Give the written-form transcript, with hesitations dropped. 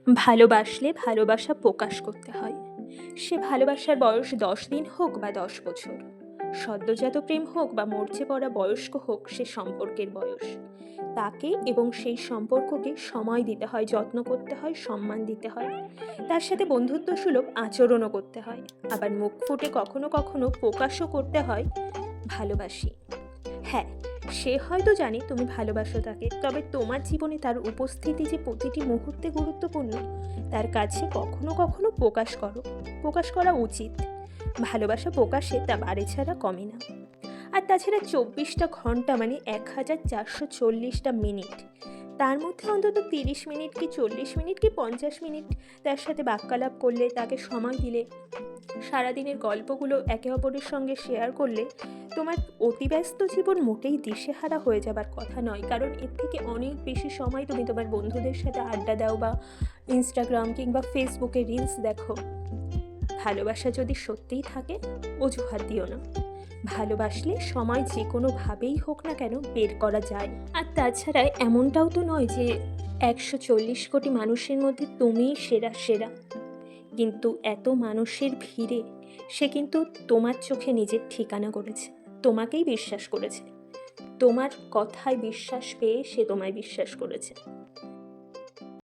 ভালোবাসলে ভালোবাসা প্রকাশ করতে হয়। সে ভালোবাসার বয়স 10 দিন হোক বা 10 বছর, সদ্যোজাত প্রেম হোক বা মরচে পড়া বয়স্ক হোক, সে সম্পর্কের বয়স। তাকে এবং সেই সম্পর্ককে সময় দিতে হয়, যত্ন করতে হয়, সম্মান দিতে হয়। তার সাথে বন্ধুত্বসুলভ আচরণও করতে হয়। আবার মুখ ফুটে কখনো কখনো প্রকাশও করতে হয়, ভালোবাসি। হ্যাঁ, সে হয়তো জানে তুমি ভালোবাসো তাকে, তবে তোমার জীবনে তার উপস্থিতি যে প্রতিটি মুহূর্তে গুরুত্বপূর্ণ, তার কাছে কখনো কখনো প্রকাশ করা উচিত। ভালোবাসা প্রকাশে তা বাড়ে ছাড়া কমে না। আর তাছাড়া 24টা ঘন্টা মানে 1440টা মিনিট, তার মধ্যে অন্তত 30 মিনিট কি 40 মিনিট কি 50 মিনিট তার সাথে বাক্যালাপ করলে, তাকে সময় দিলে, সারাদিনের গল্পগুলো একে অপরের সঙ্গে শেয়ার করলে, তোমার অতিব্যস্ত জীবন মোটেই দিশেহারা হয়ে যাবার কথা নয়। কারণ এর থেকে অনেক বেশি সময় তুমি তোমার বন্ধুদের সাথে আড্ডা দাও বা ইনস্টাগ্রাম কিংবা ফেসবুকে রিলস দেখো। ভালোবাসা যদি সত্যিই থাকে, অজুহাত দিও না। ভালোবাসলে সময় যে কোনোভাবেই হোক না কেন বের করা যায়। আর তাছাড়া এমনটাও তো নয় যে 140 কোটি মানুষের মধ্যে তুমিই সেরা। কিন্তু এত মানুষের ভিড়ে সে কিন্তু তোমার চোখে নিজের ঠিকানা করেছে, তোমাকেই বিশ্বাস করেছে, তোমার কথায় বিশ্বাস পেয়ে সে তোমায় বিশ্বাস করেছে।